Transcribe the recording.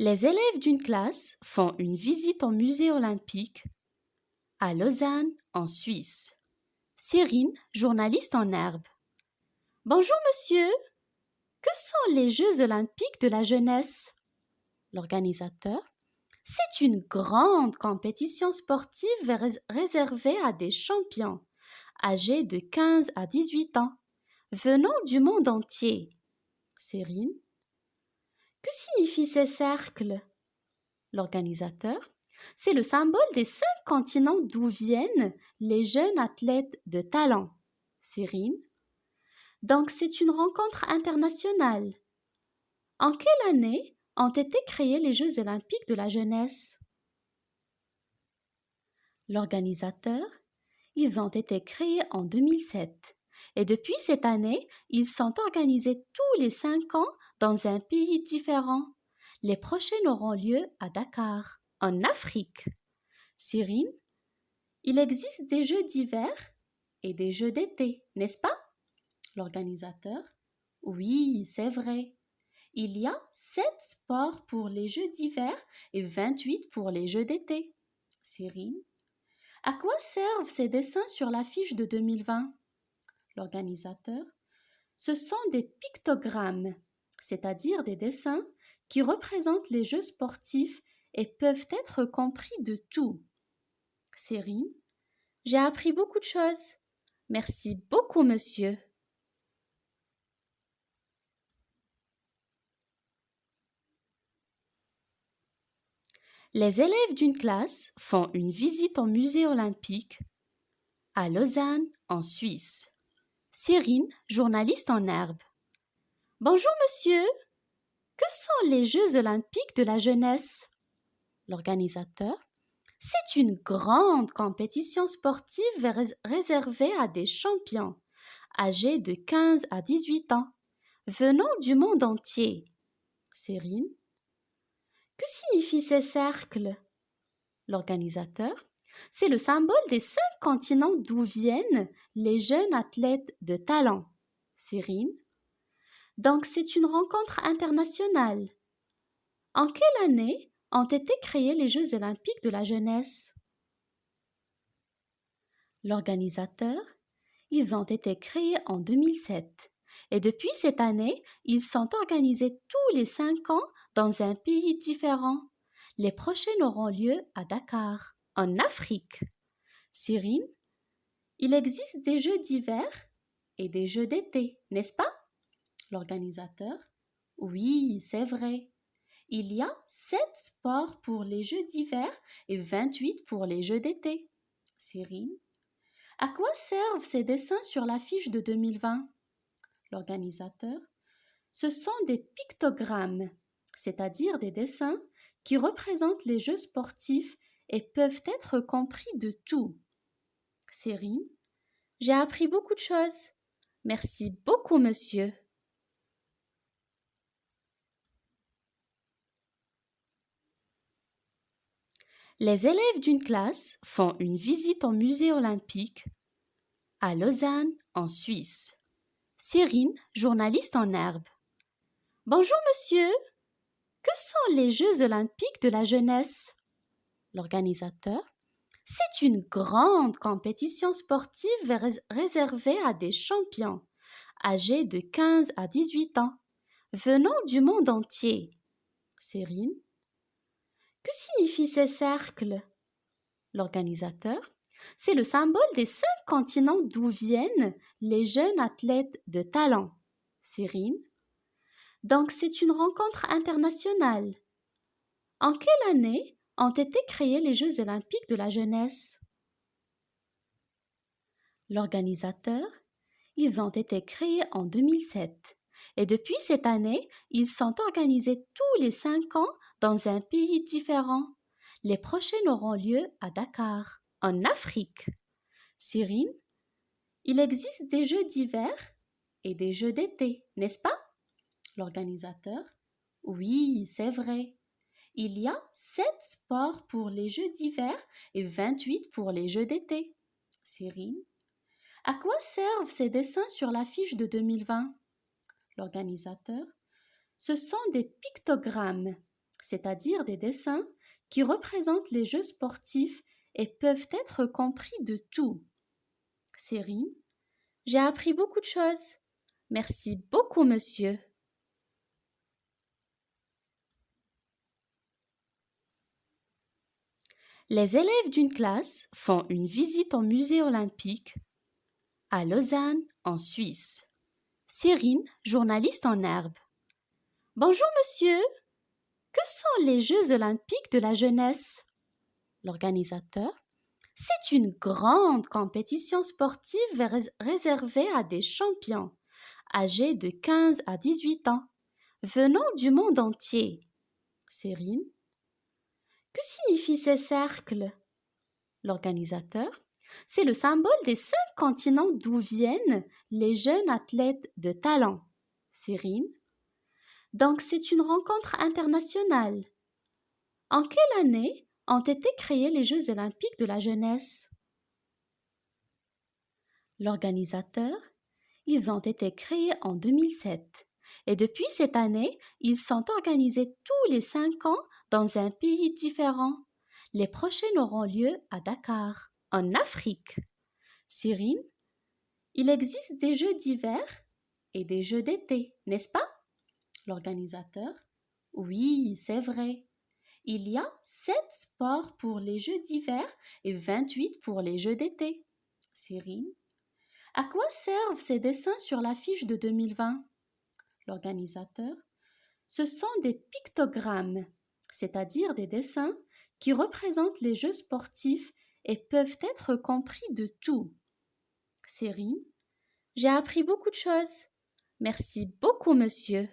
Les élèves d'une classe font une visite au musée olympique à Lausanne, en Suisse. Cyrine, journaliste en herbe. Bonjour monsieur, que sont les Jeux olympiques de la jeunesse? L'organisateur. C'est une grande compétition sportive réservée à des champions âgés de 15 à 18 ans, venant du monde entier. Cyrine. Que signifient ces cercles? L'organisateur. C'est le symbole des 5 continents d'où viennent les jeunes athlètes de talent. Cyrine. Donc c'est une rencontre internationale. En quelle année ont été créés les Jeux olympiques de la jeunesse? L'organisateur. Ils ont été créés en 2007 et depuis cette année, ils sont organisés tous les 5 ans dans un pays différent. Les prochaines auront lieu à Dakar, en Afrique. Cyrine, il existe des jeux d'hiver et des jeux d'été, n'est-ce pas? L'organisateur. Oui, c'est vrai. Il y a 7 sports pour les jeux d'hiver et 28 pour les jeux d'été. Cyrine. À quoi servent ces dessins sur l'affiche de 2020? L'organisateur. Ce sont des pictogrammes, c'est-à-dire des dessins qui représentent les jeux sportifs et peuvent être compris de tout. Cyrine. J'ai appris beaucoup de choses. Merci beaucoup, monsieur. Les élèves d'une classe font une visite au musée olympique à Lausanne, en Suisse. Cyrine, journaliste en herbe. Bonjour, monsieur. Que sont les Jeux olympiques de la jeunesse? L'organisateur. C'est une grande compétition sportive réservée à des champions âgés de 15 à 18 ans, venant du monde entier. Cyrine. Que signifient ces cercles? L'organisateur. C'est le symbole des 5 continents d'où viennent les jeunes athlètes de talent. Cyrine. Donc c'est une rencontre internationale. En quelle année ont été créés les Jeux olympiques de la jeunesse? L'organisateur. Ils ont été créés en 2007 et depuis cette année, ils sont organisés tous les 5 ans dans un pays différent. Les prochaines auront lieu à Dakar, en Afrique. Cyrine, il existe des jeux d'hiver et des jeux d'été, n'est-ce pas? L'organisateur. Oui, c'est vrai. Il y a 7 sports pour les jeux d'hiver et 28 pour les jeux d'été. Cyrine. À quoi servent ces dessins sur l'affiche de 2020? L'organisateur. Ce sont des pictogrammes, c'est-à-dire des dessins qui représentent les jeux sportifs et peuvent être compris de tout. Cyrine. J'ai appris beaucoup de choses. Merci beaucoup, monsieur. Les élèves d'une classe font une visite au musée olympique à Lausanne, en Suisse. Cyrine, journaliste en herbe. Bonjour, monsieur. Que sont les Jeux olympiques de la jeunesse? L'organisateur. C'est une grande compétition sportive réservée à des champions âgés de 15 à 18 ans, venant du monde entier. Cyrine. Que signifient ces cercles? L'organisateur. C'est le symbole des 5 continents d'où viennent les jeunes athlètes de talent. Cyrine. Donc c'est une rencontre internationale. En quelle année ont été créés les Jeux olympiques de la jeunesse? L'organisateur. Ils ont été créés en 2007 et depuis cette année, ils sont organisés tous les 5 ans dans un pays différent. Les prochaines auront lieu à Dakar, en Afrique. Cyrine, il existe des jeux d'hiver et des jeux d'été, n'est-ce pas? L'organisateur. Oui, c'est vrai. Il y a 7 sports pour les jeux d'hiver et 28 pour les jeux d'été. Cyrine. À quoi servent ces dessins sur l'affiche de 2020? L'organisateur. Ce sont des pictogrammes, c'est-à-dire des dessins qui représentent les jeux sportifs et peuvent être compris de tout. Sérim, j'ai appris beaucoup de choses. Merci beaucoup, monsieur. Les élèves d'une classe font une visite au musée olympique à Lausanne, en Suisse. Cyrine, journaliste en herbe. Bonjour, monsieur. Que sont les Jeux olympiques de la jeunesse? L'organisateur. C'est une grande compétition sportive réservée à des champions âgés de 15 à 18 ans, venant du monde entier. Cyrine. Que signifient ces cercles? L'organisateur. C'est le symbole des 5 continents d'où viennent les jeunes athlètes de talent. Cyrine. Donc c'est une rencontre internationale. En quelle année ont été créés les Jeux olympiques de la jeunesse? L'organisateur. Ils ont été créés en 2007 et depuis cette année, ils sont organisés tous les 5 ans dans un pays différent. Les prochains auront lieu à Dakar, en Afrique. Cyrine, il existe des jeux d'hiver et des jeux d'été, n'est-ce pas? L'organisateur. Oui, c'est vrai. Il y a 7 sports pour les jeux d'hiver et 28 pour les jeux d'été. Cyrine. À quoi servent ces dessins sur l'affiche de 2020? L'organisateur. Ce sont des pictogrammes, c'est-à-dire des dessins qui représentent les jeux sportifs et peuvent être compris de tout. Cyrine, j'ai appris beaucoup de choses. Merci beaucoup, monsieur.